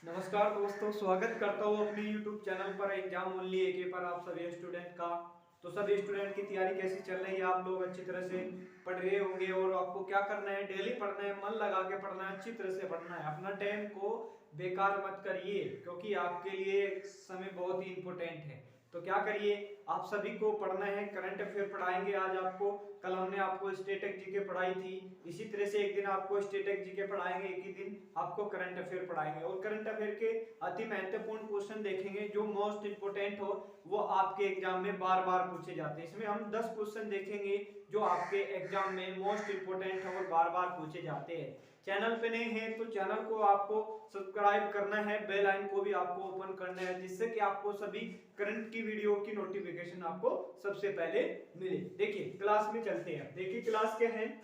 नमस्कार दोस्तों, स्वागत करता हूँ अपने YouTube चैनल पर एग्जाम ओनली एके पर आप सभी स्टूडेंट का। तो सभी स्टूडेंट की तैयारी कैसी चल रही है? आप लोग अच्छी तरह से पढ़ रहे होंगे और आपको क्या करना है, डेली पढ़ना है, मन लगा के पढ़ना है, अच्छी तरह से पढ़ना है। अपना टाइम को बेकार मत करिए क्योंकि आपके लिए समय बहुत ही इंपॉर्टेंट है। तो क्या करिए, आप सभी को पढ़ना है। करंट अफेयर पढ़ाएंगे आज आपको। कल हमने आपको स्टैटिक जीके पढ़ाई थी, इसी तरह से एक दिन आपको स्टैटिक जीके पढ़ाएंगे, एक ही दिन आपको करंट अफेयर पढ़ाएंगे। और करंट अफेयर के अति महत्वपूर्ण क्वेश्चन देखेंगे जो मोस्ट इंपोर्टेंट हो, वो आपके एग्जाम में बार बार पूछे जाते हैं। इसमें हम 10 क्वेश्चन देखेंगे जो आपके एग्जाम में मोस्ट इंपोर्टेंट है और बार बार पूछे जाते हैं। चैनल पे नए हैं तो चैनल को आपको सब्सक्राइब करना है, बेल आइकन को भी आपको ओपन करना है, जिससे कि आपको सभी करंट की वीडियो की नोटिफिकेशन आपको सबसे पहले मिले। देखिए क्लास में चलते हैं। देखिए क्लास क्या है,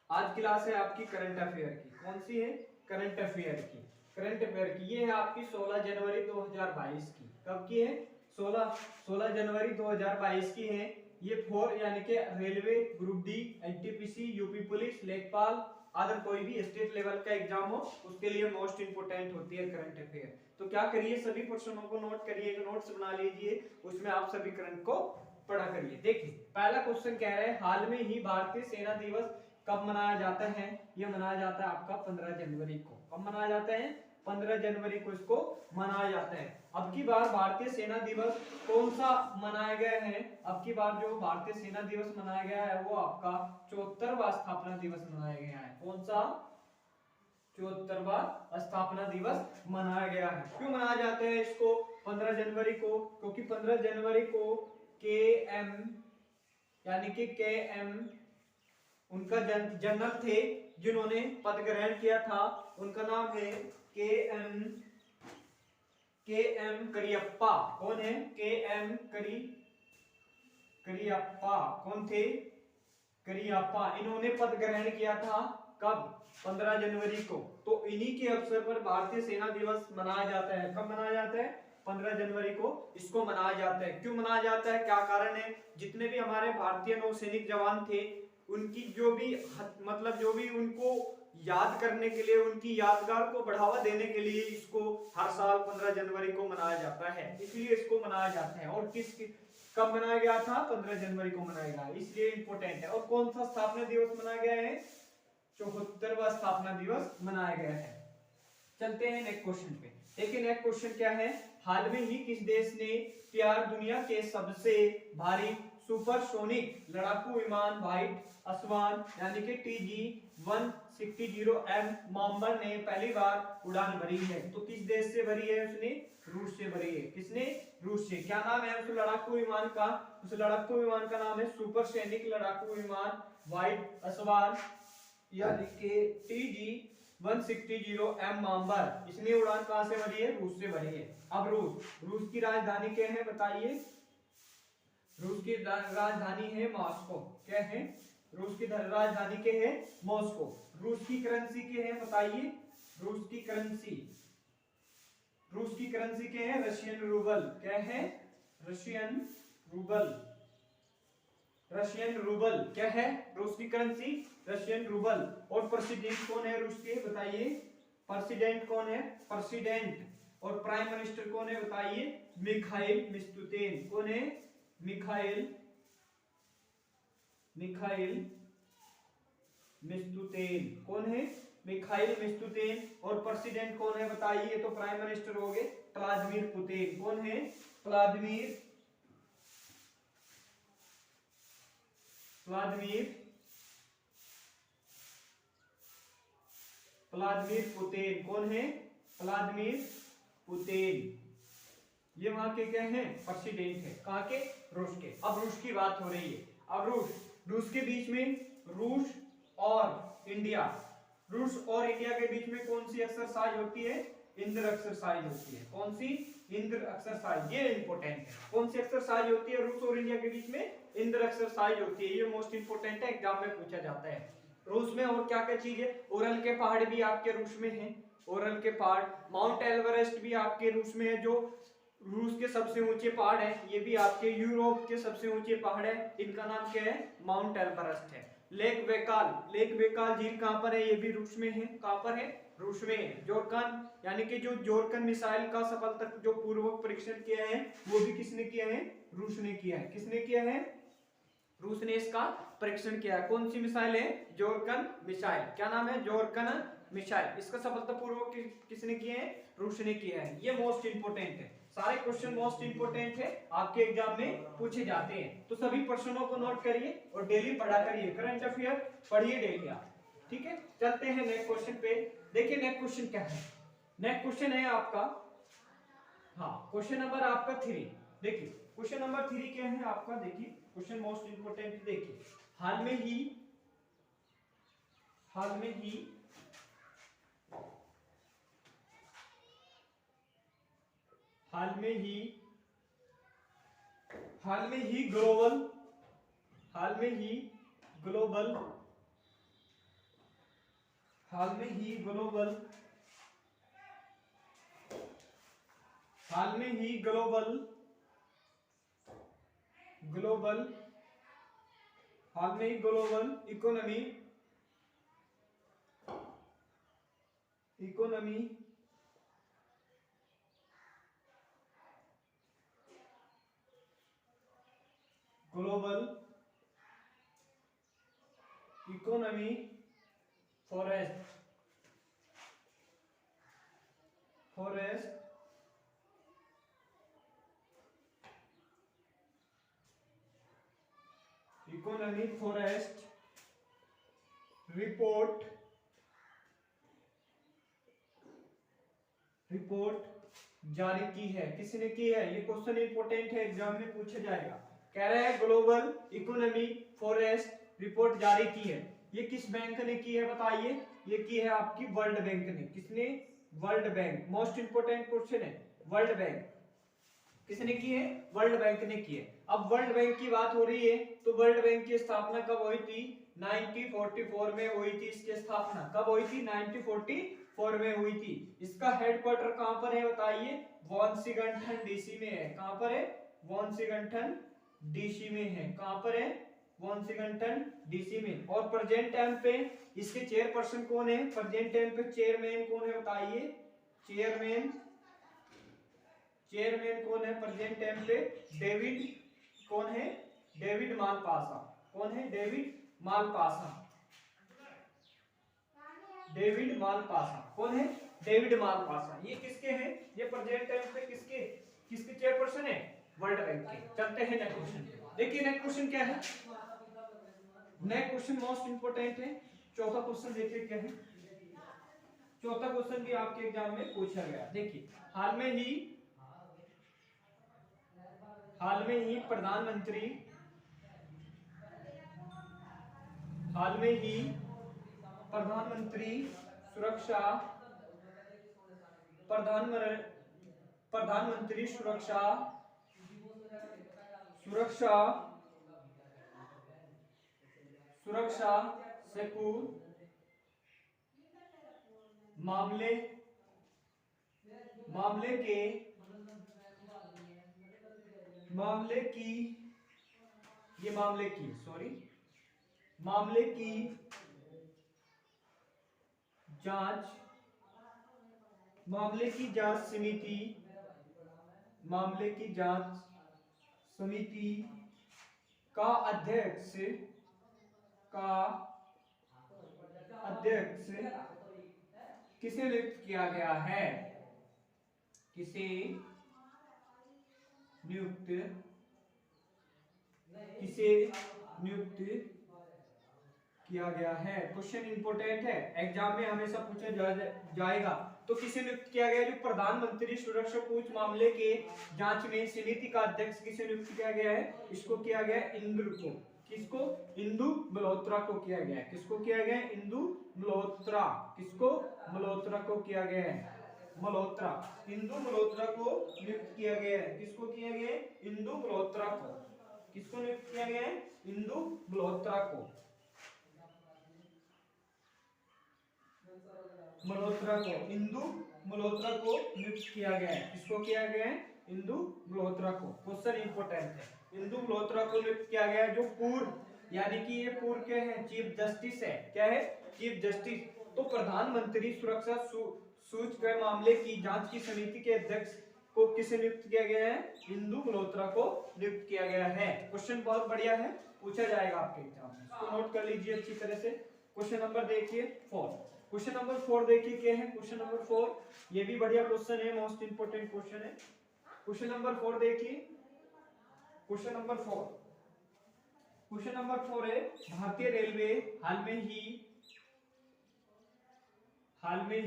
आज क्लास है आपकी करंट अफेयर की। कौन सी है? करंट अफेयर की। करंट अफेयर की ये है आपकी 16 जनवरी 2022 की। कब की है? 16 जनवरी 2022 की है। ये फोर यानी कि railway, group D, NTPC, UP police, लेखपाल, अदर कोई भी स्टेट लेवल का एग्जाम हो उसके लिए मोस्ट इंपोर्टेंट होती है करंट अफेयर। तो क्या करिए, सभी प्रश्नों को नोट करिए, नोट्स बना लीजिए, उसमें आप सभी करंट को पढ़ा करिए। देखिए पहला क्वेश्चन कह रहा है, हाल में ही भारतीय सेना दिवस कब मनाया जाता है? ये मनाया जाता है आपका 15 जनवरी को। कब मनाया जाता है? 15 जनवरी को इसको मनाया जाता है। अब की बार भारतीय सेना दिवस कौन सा मनाया गया है? अब की बार जो भारतीय सेना दिवस मनाया गया है वो आपका 74वां स्थापना दिवस मनाया गया है। कौन सा? 74वां स्थापना दिवस मनाया गया है। क्यों मनाया जाता है इसको 15 जनवरी को? क्योंकि 15 जनवरी को के एम यानी कि के एम उनका जनरल थे जिन्होंने पद ग्रहण किया था। उनका नाम है के एम करियप्पा। कौन है? के एम करियप्पा। कौन थे? करियप्पा। इन्होंने पद ग्रहण किया था कब? 15 जनवरी को। तो इन्हीं के अवसर पर भारतीय सेना दिवस मनाया जाता है। कब मनाया जाता है? 15 जनवरी को इसको मनाया जाता है। क्यों मनाया जाता है, क्या कारण है? जितने भी हमारे भारतीय नौसैनिक जवान थे उनकी जो भी उनको याद करने के लिए, उनकी यादगार को बढ़ावा देने के लिए इसको हर साल 15 जनवरी को मनाया जाता है। इसलिए इसको मनाया जाता है। और कब मनाया गया था? 15 जनवरी को मनाया गया, इसलिए इंपोर्टेंट है। और कौन सा स्थापना दिवस मनाया गया है? 74वां स्थापना दिवस मनाया गया है। चलते हैं नेक्स्ट क्वेश्चन पे। देखिए नेक्स्ट क्वेश्चन क्या है, हाल में ही किस देश ने तैयार दुनिया के सबसे भारी सुपरसोनिक लड़ाकू विमान व्हाइट अस्वान यानी कि TG-160M माम्बर ने पहली बार उड़ान भरी है? तो किस देश से भरी है उसने? रूस से भरी है। किसने? रूस से। क्या नाम है उस लड़ाकू विमान का? उस लड़ाकू विमान का नाम है सुपरसोनिक लड़ाकू विमान व्हाइट अस्वान यानी कि TG-160M माम्बर। इसने उड़ान कहां से भरी है? रूस से भरी है। अब रूस की राजधानी क्या है बताइए? रूस की राजधानी है मॉस्को। क्या है? रूस की राजधानी क्या है? मॉस्को। रूस की करेंसी क्या है बताइए? रूस की करेंसी क्या है? Russian rouble. क्या है? Russian rouble. क्या है रूस की करेंसी? Russian rouble. और प्रेसिडेंट कौन है रूस के बताइए? प्रेसिडेंट कौन है? प्रेसिडेंट। और प्राइम मिनिस्टर कौन है बताइए? मिखाइल मिस्तुतेन। कौन है? मिखाइल मिस्तुतेन। कौन है? मिखाइल मिस्तुतेन। और प्रेसिडेंट कौन है बताइए? तो प्राइम मिनिस्टर हो गए व्लादिमीर पुतिन। कौन है? Vladimir Putin. कौन है? Vladimir Putin. ये वहां के क्या है? प्रेसिडेंट है। कहां के? रूस के। अब रूस की बात हो रही है। अब रूस के बीच में रूस और इंडिया के बीच में कौन सी एक्सरसाइज होती है? इंद्र एक्सरसाइज होती है। कौन सी? इंद्र एक्सरसाइज। ये इंपॉर्टेंट है। कौन सी एक्सरसाइज होती है रूस और इंडिया के बीच में? इंद्र एक्सरसाइज होती है। ये मोस्ट इंपोर्टेंट है, एग्जाम में पूछा जाता है। रूस में और क्या क्या चीज है? ओरल के पहाड़ भी आपके रूस में है। ओरल के पहाड़। माउंट एवरेस्ट भी आपके रूस में है, जो रूस के सबसे ऊंचे पहाड़ है। ये भी आपके यूरोप के सबसे ऊंचे पहाड़ है। इनका नाम क्या है? माउंट एवरेस्ट है। लेक बेकाल झील कहाँ पर है? ये भी रूस में है। कहाँ पर है? रूस में है। जोरकन यानी कि जो जोरकन मिसाइल का सफलता जो पूर्वक परीक्षण किया है वो भी किसने किया है? रूस ने किया है। किसने किया है? रूस ने इसका परीक्षण किया है। कौन सी मिसाइल है? जोरकन मिसाइल। क्या नाम है? जोरकन मिसाइल। इसका सफलतापूर्वक किसने किया है? रूस ने किया है। ये मोस्ट इंपोर्टेंट है। सारे क्वेश्चन मोस्ट इंपोर्टेंट है, आपके एग्जाम में पूछे जाते हैं। तो सभी प्रश्नों को नोट करिए और डेली पढ़ा करिए। करंट अफेयर पढ़िए डेली आप। ठीक है, चलते हैं नेक्स्ट क्वेश्चन पे। देखिए नेक्स्ट क्वेश्चन क्या है। नेक्स्ट क्वेश्चन है आपका, हाँ, क्वेश्चन नंबर आपका 3। देखिए क्वेश्चन नंबर 3 क्या है आपका? देखिए क्वेश्चन मोस्ट इंपोर्टेंट। देखिए हाल में ही हाल में ही हाल में ही हाल में ही ग्लोबल हाल में ही ग्लोबल हाल में ही ग्लोबल हाल में ही ग्लोबल ग्लोबल हाल में ही global economy economy global economy forest economy forest report जारी की है। किसने की है? ये क्वेश्चन इंपोर्टेंट है, एग्जाम में पूछा जाएगा। कह रहा है ग्लोबल इकोनॉमी फॉरेस्ट रिपोर्ट जारी की है। ये किस बैंक ने की है बताइए? ये की है आपकी वर्ल्ड बैंक ने। किसने? World bank. Most important question है। वर्ल्ड बैंक किसने की है? वर्ल्ड बैंक ने की है। अब वर्ल्ड बैंक की बात हो रही है तो वर्ल्ड बैंक की स्थापना कब हुई थी? 1944 में हुई थी। इसकी स्थापना कब हुई थी? 1944 में हुई थी। इसका हेडक्वार्टर कहां पर है बताइए? वाशिंगटन डीसी में है। कहां पर है? वाशिंगटन डीसी में है। कहां पर है? वाशिंगटन डीसी में। और प्रेजेंट टाइम पे इसके चेयरपर्सन कौन है? प्रेजेंट टाइम पे चेयरमैन कौन है बताइए? चेयरमैन कौन है प्रेजेंट टाइम पे? डेविड कौन है? डेविड मालपासा। कौन है? डेविड मालपासा। डेविड मालपासा कौन है? डेविड मालपासा। ये किसके हैं? ये प्रेजेंट टाइम पे किसके किसके चेयरपर्सन है? वर्ल्ड बैंक के। चलते हैं नेक्स्ट क्वेश्चन। देखिए नेक्स्ट क्वेश्चन क्या है। नेक्स्ट क्वेश्चन मोस्ट इंपोर्टेंट है। चौथा क्वेश्चन देखिए क्या है। चौथा क्वेश्चन भी आपके एग्जाम में पूछा गया। देखिए हाल में ही प्रधानमंत्री सुरक्षा प्रधानमंत्री सुरक्षा सेकु मामले की जांच समिति का अध्यक्ष किसे नियुक्त किया गया है? किसे नियुक्त किया गया है? क्वेश्चन इंपोर्टेंट है, एग्जाम में हमेशा पूछा जाएगा। तो किसे नियुक्त किया गया? जो प्रधानमंत्री सुरक्षा पूछ मामले के जांच में समिति का अध्यक्ष किसे नियुक्त किया गया है? इसको किया गया इंदु को। किसको? इंदु मल्होत्रा को किया गया है। किसको किया गया है? इंदु मल्होत्रा। किसको? मल्होत्रा को किया गया है। मल्होत्रा, इंदु मल्होत्रा को नियुक्त किया गया है। किसको किया गया है? इंदु मल्होत्रा को। किसको नियुक्त किया गया है? इंदु मल्होत्रा को। इंदु मल्होत्रा को नियुक्त किया गया है। किसको किया गया है? इंदु मल्होत्रा को। क्वेश्चन इंपोर्टेंट है। इंदु मल्होत्रा को नियुक्त किया गया है जो यानी कि ये पूर्व के हैं, चीफ जस्टिस है। क्या है? Chief justice. तो प्रधानमंत्री सुरक्षा सूच के मामले की जांच की समिति के अध्यक्ष को किसे नियुक्त किया गया है? इंदु मल्होत्रा को नियुक्त किया गया है। क्वेश्चन बहुत बढ़िया है, पूछा जाएगा आपके एग्जाम में, इसको नोट कर लीजिए अच्छी तरह से। क्वेश्चन नंबर देखिए 4। क्वेश्चन नंबर 4 देखिए क्या है? क्वेश्चन नंबर 4 ये भी बढ़िया क्वेश्चन है, मोस्ट इंपोर्टेंट क्वेश्चन है। क्वेश्चन नंबर 4 देखिए। क्वेश्चन नंबर 4, क्वेश्चन नंबर 4 है, भारतीय रेलवे हाल में ही भारतीय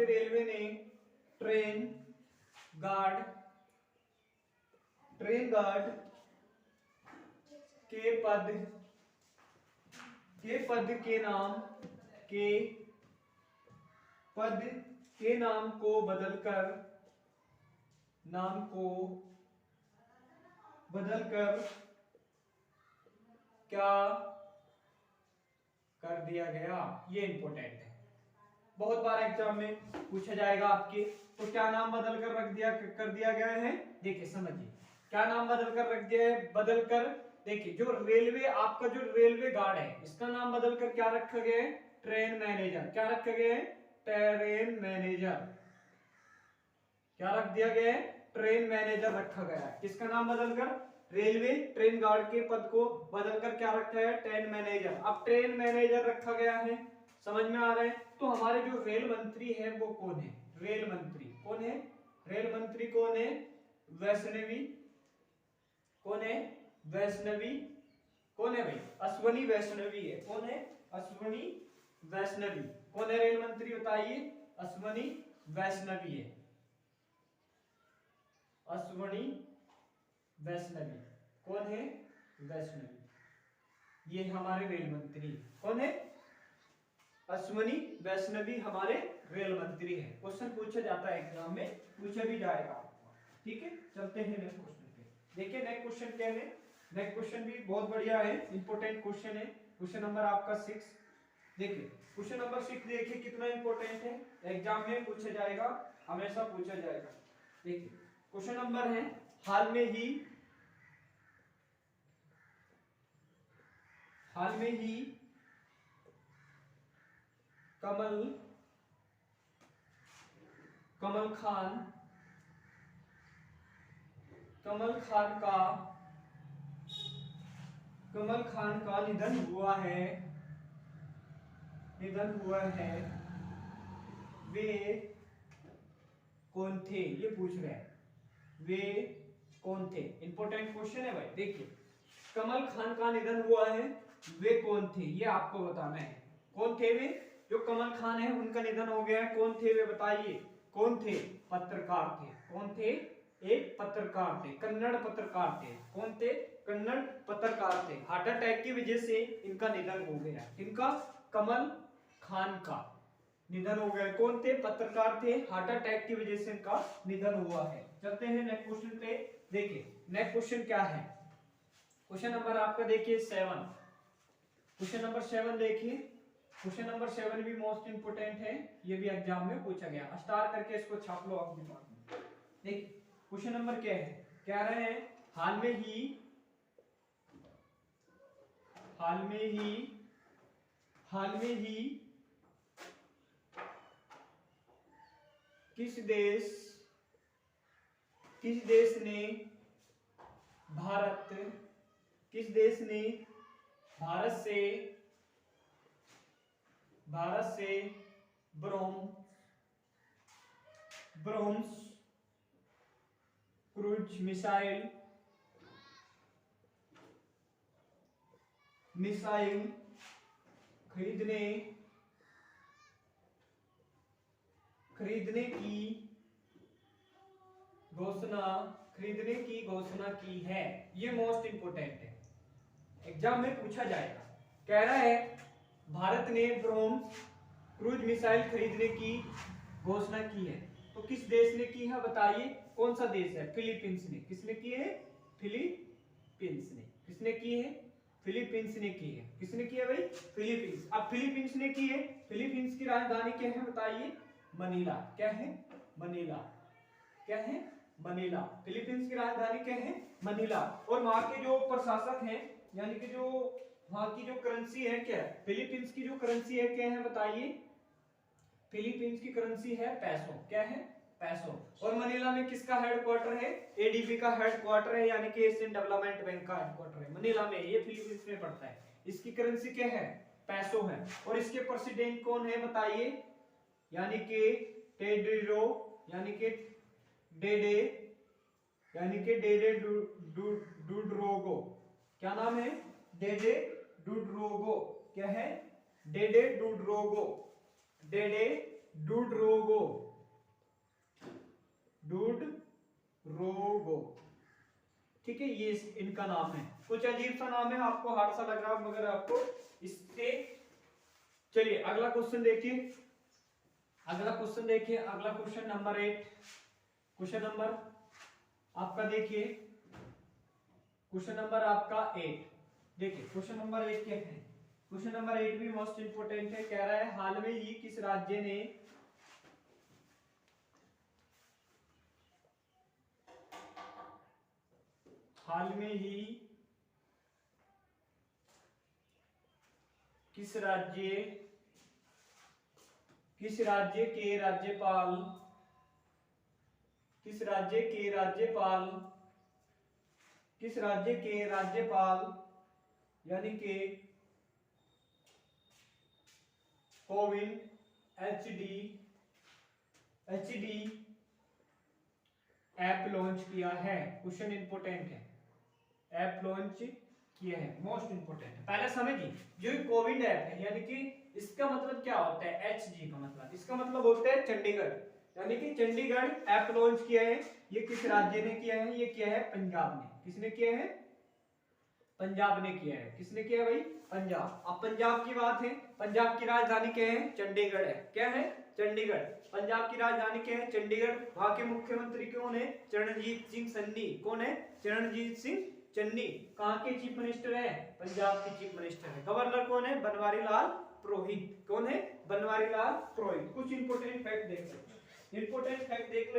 रेलवे ने ट्रेन गार्ड के पद के नाम को बदलकर क्या कर दिया गया? ये इंपॉर्टेंट है, बहुत बार एग्जाम में पूछा जाएगा आपके। तो क्या नाम बदल कर कर दिया गया है? देखिए समझिए, क्या नाम बदल कर रख दिया है? बदलकर देखिए, जो रेलवे आपका जो रेलवे गार्ड है इसका नाम बदलकर क्या रखा गया है? Train manager. क्या रखा गया है? Train manager. क्या रख दिया गया है? ट्रेन मैनेजर रखा गया है। किसका नाम बदलकर? रेलवे ट्रेन गार्ड के पद को बदलकर क्या रखा है? Train manager. अब ट्रेन मैनेजर रखा गया है, समझ में आ रहा है? तो हमारे जो रेल मंत्री है वो कौन है? रेल मंत्री कौन है? रेल मंत्री कौन है? वैष्णवी। कौन है? वैष्णवी। कौन है भाई? अश्वनी वैष्णवी है। कौन है? अश्वनी वैष्णवी। कौन है रेल मंत्री बताइए? अश्वनी वैष्णवी है। अश्वनी वैष्णवी। कौन है? वैष्णवी। ये हमारे रेल मंत्री कौन है? अश्वनी वैष्णवी हमारे रेल मंत्री है। क्वेश्चन पूछा जाता है एग्जाम में, पूछा भी जाएगा। ठीक है, चलते हैं नेक्स्ट क्वेश्चन पे। देखिए नेक्स्ट क्वेश्चन क्या है? नेक्स्ट क्वेश्चन भी बहुत बढ़िया है, इंपॉर्टेंट क्वेश्चन है। क्वेश्चन नंबर आपका 6। देखिए क्वेश्चन नंबर 6 देखिए कितना इंपॉर्टेंट है, एग्जाम में पूछा जाएगा, हमेशा पूछा जाएगा। देखिए क्वेश्चन नंबर है, हाल में ही कमल खान का निधन हुआ है। वे कौन थे? ये पूछ रहे हैं, वे कौन थे? इंपॉर्टेंट क्वेश्चन है भाई। देखिए कमल खान का निधन हुआ है, वे कौन थे ये आपको बताना है। कौन थे वे? जो कमल खान है उनका निधन हो गया है, कौन थे वे बताइए? कौन थे? पत्रकार थे। कौन थे? एक पत्रकार थे, कन्नड़ पत्रकार थे। कौन थे? कन्नड़ पत्रकार थे। हार्ट अटैक की वजह से इनका निधन हो गया। इनका कमल खान का निधन हो गया। कौन थे? पत्रकार थे, हार्ट अटैक की वजह से इनका निधन हुआ है। चलते हैं नेक्स्ट क्वेश्चन पे। देखिए नेक्स्ट क्वेश्चन क्या है? क्वेश्चन नंबर आपका देखिए 7। क्वेश्चन नंबर 7 देखिए। क्वेश्चन नंबर 7 भी मोस्ट इंपोर्टेंट है, ये भी एग्जाम में पूछा गया। स्टार करके इसको छाप लो अपने पास में। देखिए क्वेश्चन नंबर क्या है? कह रहे हैं हाल में ही किस देश ने भारत से ब्रह्मोस क्रूज मिसाइल खरीदने की घोषणा की है? ये मोस्ट इंपोर्टेंट है, एग्जाम में पूछा जाएगा। कह रहा है भारत ने ब्रह्मोस क्रूज मिसाइल खरीदने की घोषणा की है। तो किस देश ने की है बताइए? कौन सा देश है? फिलीपींस ने। किसने की है? फिलीपींस ने। किसने की है? फिलीपींस ने की है। किसने की है भाई? फिलीपींस। अब फिलीपींस ने की है, फिलीपींस की राजधानी क्या है बताइए? मनीला। क्या है? मनीला। क्या है? मनीला। फिलीपींस की राजधानी क्या है? मनीला। और वहां के जो प्रशासक हैं, यानी कि जो वहां की जो करेंसी है, क्या है? फिलीपींस की जो करेंसी है क्या है बताइए? फिलीपींस की करेंसी है पैसो। क्या है? पैसो। और मनीला में किसका हेडक्वार्टर है? एडीबी का हेडक्वार्टर है, यानी कि एशियन डेवलपमेंट बैंक का हेडक्वार्टर है मनीला में। ये फिलीपींस में पड़ता है। इसकी करेंसी क्या है? पैसो है। और इसके प्रेसिडेंट कौन है बताइए? यानी कि टेड्रो, यानी कि डेडे, यानी कि डेडे डुड्रोगो। क्या नाम है? डेडे डुड्रोगो। क्या है? डेडे डुड्रोगो। डेडे डुड्रोगो। डुड्रोगो। ठीक है, ये इनका नाम है। कुछ अजीब सा नाम है, आपको हार्ड सा लग रहा है, मगर आपको इससे। चलिए अगला क्वेश्चन देखिए। अगला क्वेश्चन देखिए। अगला क्वेश्चन नंबर 8। क्वेश्चन नंबर आपका देखिए, क्वेश्चन नंबर आपका 8। देखिए क्वेश्चन नंबर 8 क्या है? क्वेश्चन नंबर 8 भी मोस्ट इंपोर्टेंट है। कह रहा है हाल में ही किस राज्य ने हाल में ही किस राज्य के राज्यपाल किस राज्य के राज्यपाल यानी कि कोविंद एचडी ऐप लॉन्च किया है? क्वेश्चन इंपोर्टेंट है। ऐप लॉन्च किया है, मोस्ट इंपोर्टेंट है। पहले समझिए, जो कोविड ऐप है, यानी कि इसका मतलब क्या होता है? एचजी का मतलब, इसका मतलब होता है चंडीगढ़। यानी कि चंडीगढ़ ऐप लॉन्च किया है। ये किस राज्य ने किया है? ये किया है पंजाब ने। किसने किया है? पंजाब ने किया है। किसने किया है भाई? पंजाब। अब पंजाब की बात है, पंजाब की राजधानी क्या है? चंडीगढ़ है। क्या है? चंडीगढ़। पंजाब की राजधानी क्या है? चंडीगढ़। वहां के मुख्यमंत्री कौन है? चरणजीत सिंह सन्नी। कौन है? चरणजीत सिंह चन्नी। कहां के चीफ मिनिस्टर है? पंजाब के चीफ मिनिस्टर है। गवर्नर कौन है? बनवारी लाल पुरोहित। कौन है? बनवारी लाल पुरोहित। कुछ इंपोर्टेंट फैक्ट देख लेते हैं। इंपोर्टेंट फैक्ट देख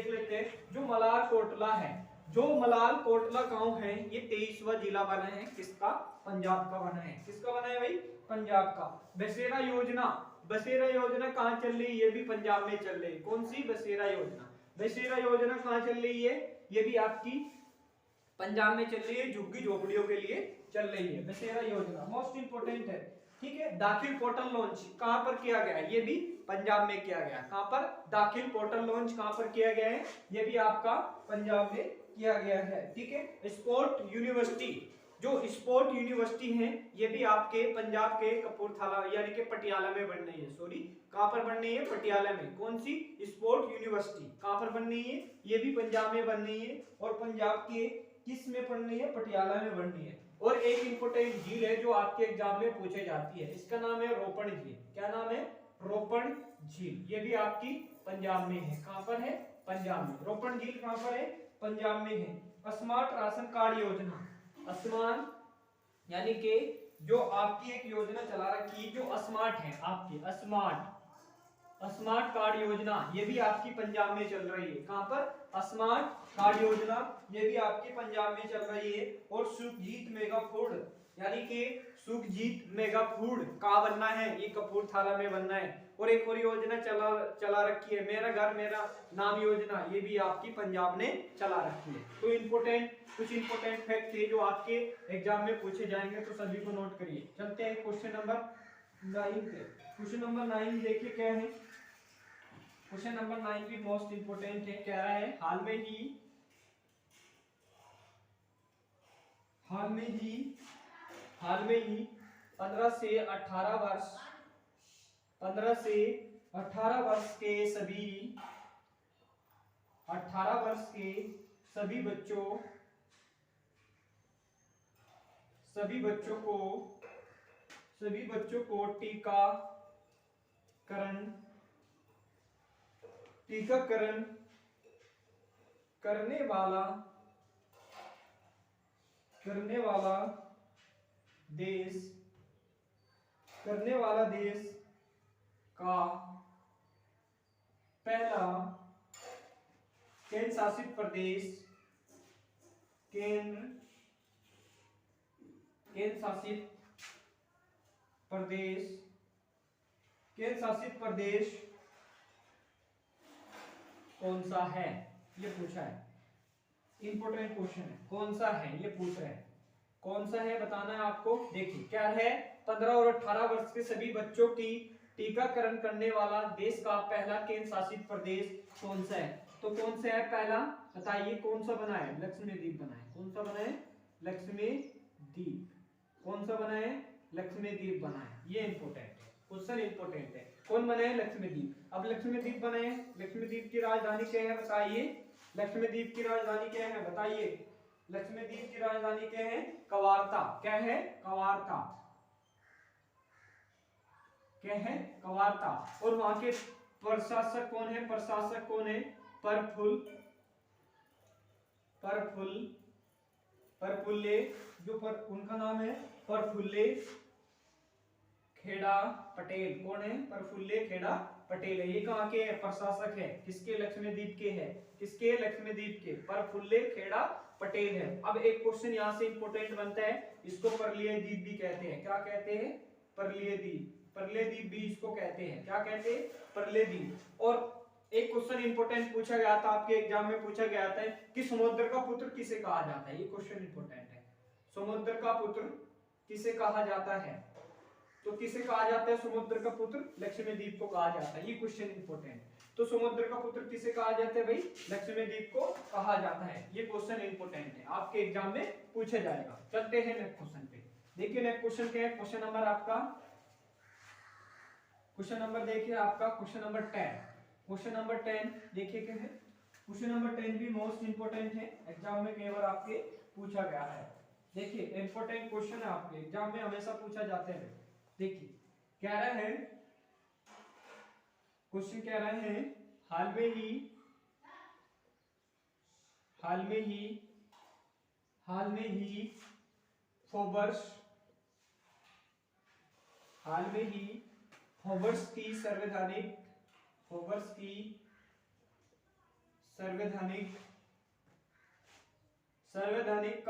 लेते हैं। जो मलारकोटला है, जो मलारकोटला गांव है, ये 23वां जिला बना है। किसका? पंजाब का बना है। किसका बना है भाई? पंजाब का। बसेरा योजना, बसेरा योजना कहां चल रही है? ये भी पंजाब में चल रही है। कौन सी? बसेरा योजना। बसेरा योजना कहां चल रही है? ये भी आपकी पंजाब में चल रही है, झुग्गी झोपड़ियों के लिए चल रही है बसेरा योजना। मोस्ट इंपोर्टेंट है। ठीक है, दाखिल पोर्टल लॉन्च कहां पर किया गया है? ये भी पंजाब में किया गया। कहां पर? दाखिल पोर्टल लॉन्च कहां पर किया गया है? ये भी आपका पंजाब में किया गया है। ठीक है, स्पोर्ट यूनिवर्सिटी, जो स्पोर्ट यूनिवर्सिटी है, ये भी आपके पंजाब के कपूरथला यानी कि पटियाला में बन रही है। सॉरी, कहां पर बन रही है? पटियाला में। कौन सी? Sport university. कहां पर बन रही है? ये भी पंजाब में बन रही है। और पंजाब के किस में बन रही है? पटियाला में बन रही है। और एक इंपोर्टेंट झील है जो आपके एग्जाम में पूछे जाती है, इसका नाम है रोपण झील। क्या नाम है? रोपण झील। ये भी आपकी पंजाब में है। कहां पर है? पंजाब में। रोपण झील कहां पर है? पंजाब में है। स्मार्ट राशन कार्ड योजना, स्मार्ट यानी कि जो आपकी एक योजना चला रखी है, जो स्मार्ट है आपकी, स्मार्ट कार्ड योजना, ये भी आपकी पंजाब में चल रही है। कहां पर? स्मार्ट कार्ड योजना, ये भी आपकी पंजाब में चल रही है। और सुखजीत मेगा फूड, यानी कि सुखजीत मेगा फूड कहां बनना है? ये कपूरथला में बनना है। और एक और योजना चला रखी है, मेरा घर मेरा नाम योजना, ये भी आपकी पंजाब ने चला रखी है। तो कुछ इंपोर्टेंट फैक्ट थे जो आपके एग्जाम में पूछे जाएंगे, तो सभी को नोट करिए। चलते हैं क्वेश्चन नंबर 9 पे। क्वेश्चन नंबर 9 देखिए क्या है। क्वेश्चन नंबर 9 भी मोस्ट इंपोर्टेंट है। कह रहा है हाल में ही 15 से 18 वर्ष 15 से 18 वर्ष के सभी 18 वर्ष के सभी बच्चों को टीकाकरण करने वाला देश, करने वाला देश का पहला केंद्र शासित प्रदेश, केंद्र शासित प्रदेश, केंद्र शासित प्रदेश कौन सा है, ये पूछा है। इंपॉर्टेंट क्वेश्चन है, कौन सा है ये पूछ रहे हैं, कौन सा है बताना है आपको। देखिए क्या है, 15 और 18 वर्ष के सभी बच्चों की टीकाकरण करने वाला देश का पहला केंद्र शासित प्रदेश कौन सा है। तो कौन सा है पहला, बताइए कौन सा बना है, लक्ष्मीद्वीप बना है। कौन सा बना है, लक्ष्मीद्वीप। कौन सा बना है, लक्ष्मीद्वीप बना है। ये इंपॉर्टेंट है, क्वेश्चन इंपॉर्टेंट है। कौन बना है, लक्ष्मीद्वीप। अब लक्ष्मीद्वीप बना है, लक्ष्मीद्वीप की राजधानी क्या है बताइए, लक्ष्मीद्वीप की राजधानी क्या है बताइए। लक्ष्मीद्वीप की राजधानी क्या है, कवारता। क्या है, कवारता। क्या है, कवारता। और वहां के प्रशासक कौन है, प्रशासक कौन है, प्रफुल्ले, जो उनका नाम है प्रफुल्ले खेड़ा पटेल। कौन है, प्रफुल्ले खेड़ा पटेल है। ये कहाँ के है, प्रशासक है, किसके, लक्ष्मीद्वीप के है, किसके, लक्ष्मीद्वीप के, प्रफुल्ले खेड़ा पटेल है। अब एक क्वेश्चन यहाँ से इंपॉर्टेंट बनता है, इसको परलीय द्वीप भी कहते हैं। क्या कहते हैं, परलीय द्वीप, परलीय द्वीप भी इसको कहते हैं। क्या कहते हैं, परलीय द्वीप। और एक क्वेश्चन इंपॉर्टेंट पूछा गया था, आपके एग्जाम में पूछा गया था कि समुद्र का पुत्र किसे कहा जाता है। ये क्वेश्चन इंपॉर्टेंट है, समुद्र का पुत्र किसे कहा जाता है। तो किसे कहा जाता है समुद्र का पुत्र, लक्ष्मीद्वीप को कहा जाता है। ये क्वेश्चन इंपॉर्टेंट। तो समुद्र का पुत्र किसे कहा जाता है भाई, लक्ष्मीद्वीप को कहा जाता है। ये क्वेश्चन इंपॉर्टेंट है, आपके एग्जाम में पूछा जाएगा। चलते हैं नेक्स्ट क्वेश्चन पे। देखिए नेक्स्ट क्वेश्चन क्या है, क्वेश्चन नंबर आपका, क्वेश्चन नंबर देखिए आपका क्वेश्चन नंबर 10। क्वेश्चन नंबर 10 देखिए क्या है, क्वेश्चन नंबर 10 भी मोस्ट इंपोर्टेंट है, एग्जाम में कई बार आपके पूछा गया है। देखिए इंपोर्टेंट क्वेश्चन है, आपके एग्जाम में हमेशा पूछा जाते हैं। देखिए कह रहे हैं, क्वेश्चन कह रहे हैं, हाल में ही फोर्ब्स की संवैधानिक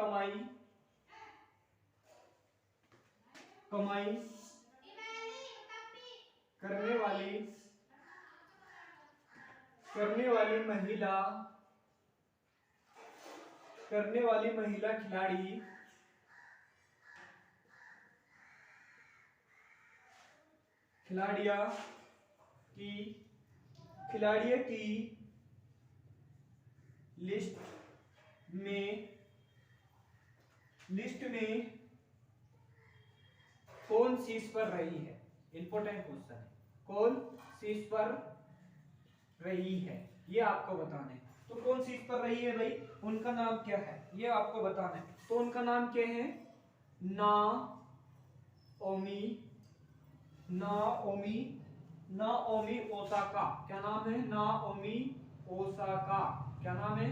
कमाई करने वाली महिला खिलाड़ियों की लिस्ट में कौन शीर्ष पर रही है। इंपॉर्टेंट क्वेश्चन है, कौन शीर्ष पर रही है ये आपको बताना है। तो कौन शीर्ष पर रही है भाई, उनका नाम क्या है ये आपको बताना है। तो उनका नाम क्या है, नाओमी ओसाका। क्या नाम है, नाओमी ओसाका। क्या नाम है,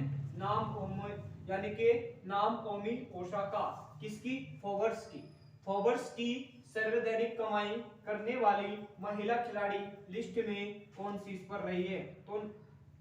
यानी कि नाओमी ओसाका। किसकी, फोर्ब्स की सर्वाधिक कमाई करने वाली महिला खिलाड़ी लिस्ट में कौन शीर्ष पर रही है। तो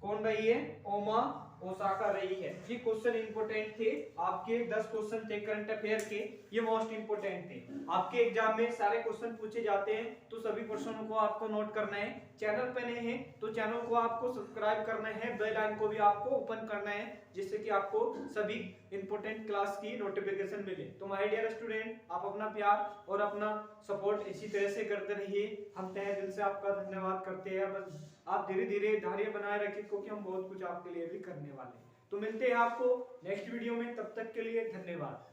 कौन रही है, ओमा ओसाका रही है। ये क्वेश्चन इंपोर्टेंट थे, आपके 10 क्वेश्चन थे करंट अफेयर के, ये मोस्ट इंपोर्टेंट थे। आपके एग्जाम में सारे क्वेश्चन पूछे जाते हैं, तो सभी क्वेश्चनों को आपको नोट करना है। चैनल पे नए हैं तो चैनल को आपको सब्सक्राइब करना है, बेल आइकन को भी आपको ओपन करना है, जिससे कि आपको सभी इंपोर्टेंट क्लास की नोटिफिकेशन मिले। तो माय डियर स्टूडेंट, आप अपना प्यार और अपना सपोर्ट इसी तरह से करते रहिए। हम तहे दिल से आपका धन्यवाद करते हैं। बस आप धीरे धीरे धैर्य बनाए रखिए, क्योंकि हम बहुत कुछ आपके लिए भी करने वाले हैं। तो मिलते हैं आपको नेक्स्ट वीडियो में, तब तक के लिए धन्यवाद।